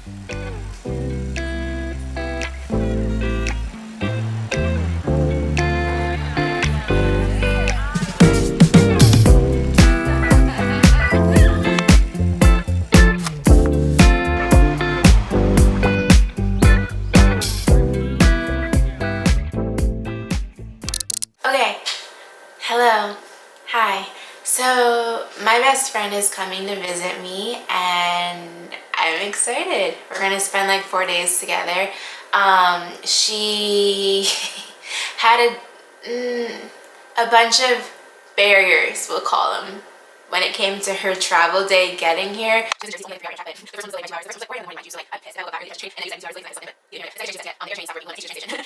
Okay, hello, hi. So my best friend is coming to visit me and I'm excited. We're gonna spend like 4 days together. She had a bunch of barriers, we'll call them, when it came to her travel day getting here.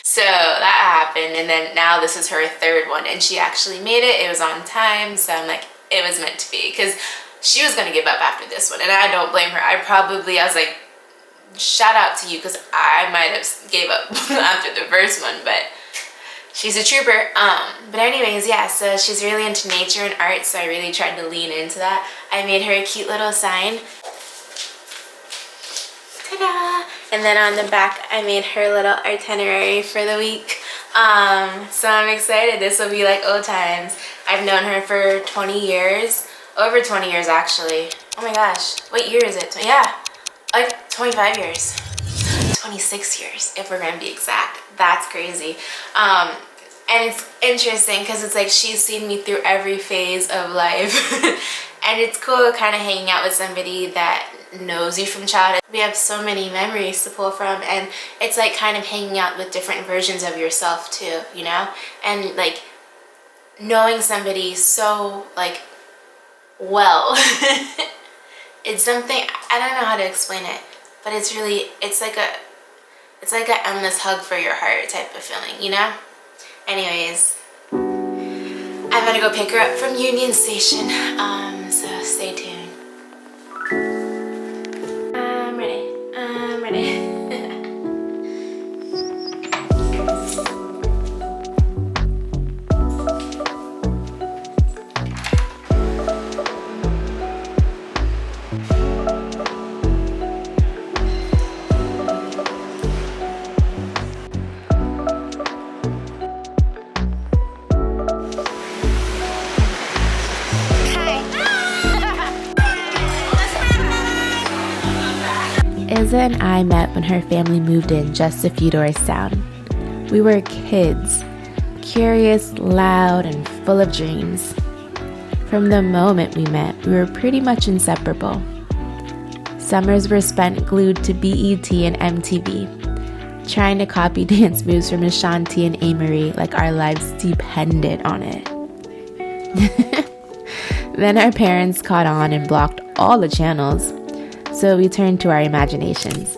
So that happened, and then now this is her third one, and she actually made it. It was on time, so I'm like, it was meant to be, because she was gonna give up after this one, and I don't blame her. I was like, shout out to you, because I might have gave up after the first one, but she's a trooper. But anyways, yeah, so she's really into nature and art, so I really tried to lean into that. I made her a cute little sign. Ta-da! And then on the back, I made her little itinerary for the week. So I'm excited. This will be like old times. I've known her for 20 years. Over 20 years, actually. Oh my gosh. What year is it? Yeah, like 25 years. 26 years, if we're gonna be exact. That's crazy. And it's interesting because it's like she's seen me through every phase of life. And it's cool kind of hanging out with somebody that knows you from childhood. We have so many memories to pull from, and it's like kind of hanging out with different versions of yourself too, you know? And like knowing somebody so like well. It's something, I don't know how to explain it, but it's really, it's like an endless hug for your heart type of feeling, you know? Anyways, I'm gonna go pick her up from Union Station, so stay tuned. I'm ready. Izza and I met when her family moved in just a few doors down. We were kids, curious, loud, and full of dreams. From the moment we met, we were pretty much inseparable. Summers were spent glued to BET and MTV, trying to copy dance moves from Ashanti and Amerie like our lives depended on it. Then our parents caught on and blocked all the channels. So we turned to our imaginations,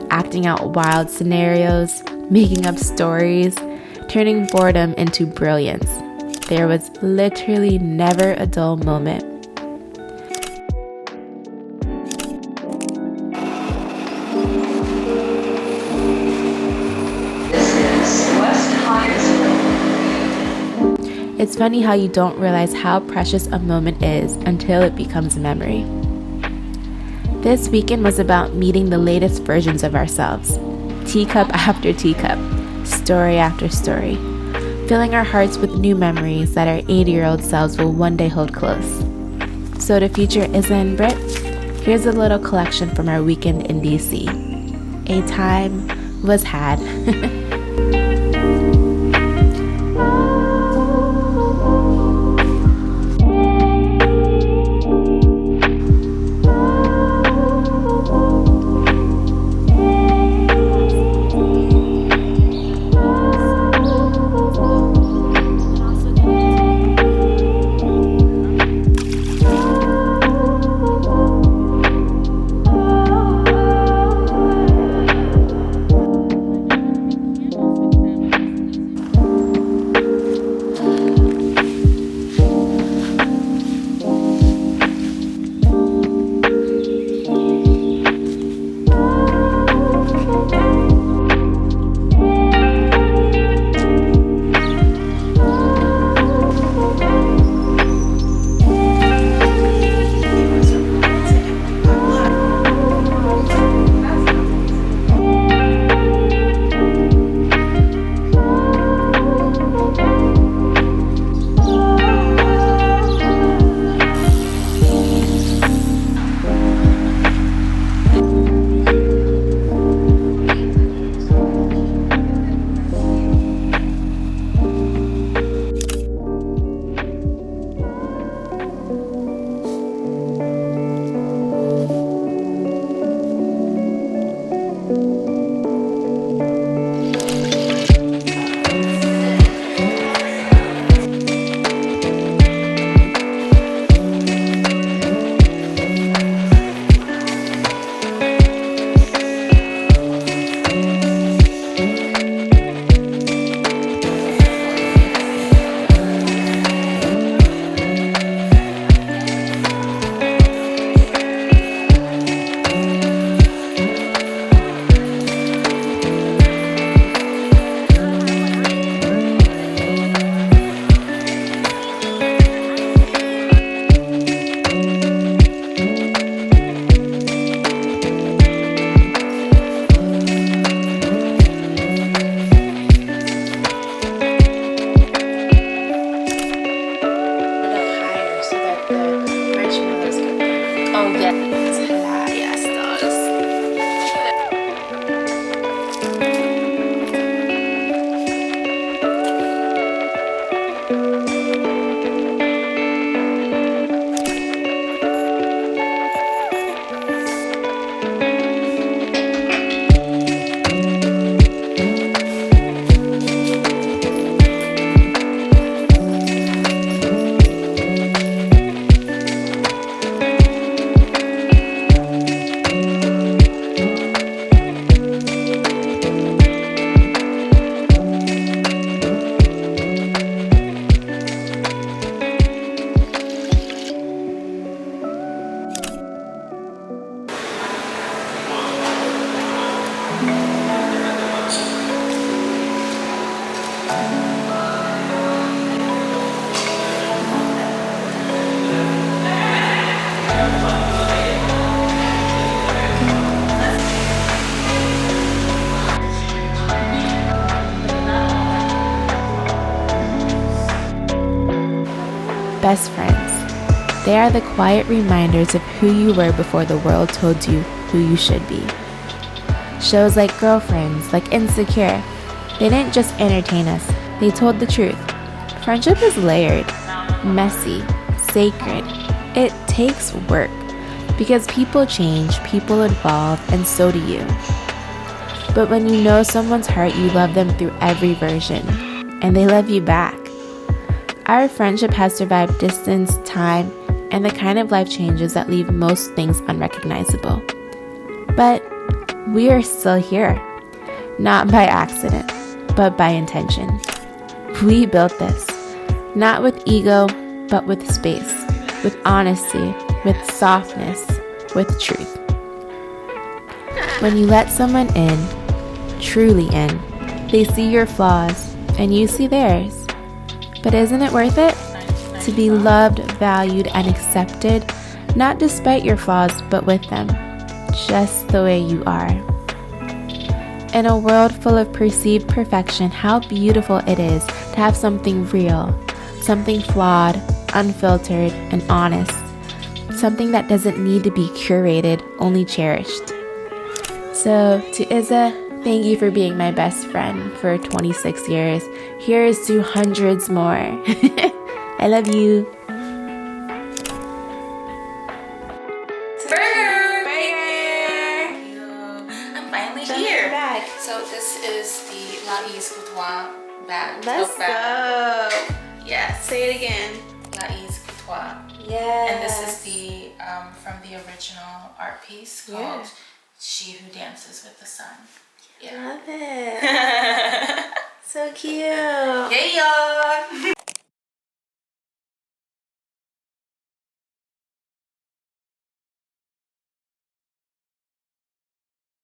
acting out wild scenarios, making up stories, turning boredom into brilliance. There was literally never a dull moment. It's funny how you don't realize how precious a moment is until it becomes a memory. This weekend was about meeting the latest versions of ourselves, teacup after teacup, story after story, filling our hearts with new memories that our 80-year-old selves will one day hold close. So to future Izza and Britt, here's a little collection from our weekend in DC. A time was had. best friends. They are the quiet reminders of who you were before the world told you who you should be. Shows like Girlfriends, like Insecure, they didn't just entertain us, they told the truth. Friendship is layered, messy, sacred. It takes work because people change, people evolve, and so do you. But when you know someone's heart, you love them through every version, and they love you back. Our friendship has survived distance, time, and the kind of life changes that leave most things unrecognizable. But we are still here, not by accident, but by intention. We built this, not with ego, but with space, with honesty, with softness, with truth. When you let someone in, truly in, they see your flaws and you see theirs. But isn't it worth it? To be loved, valued, and accepted, not despite your flaws, but with them, just the way you are. In a world full of perceived perfection, how beautiful it is to have something real, something flawed, unfiltered, and honest, something that doesn't need to be curated, only cherished. So, to Izza, thank you for being my best friend for 26 years. Here's to hundreds more. I love you. Burger! I'm finally here. Bag. So this is the La Is Couture bag. Let's tote bag. go. Yes. Say it again. La Is Couture. Yes. And this is the from the original art piece called She Who Dances with the Sun. Love it. So cute.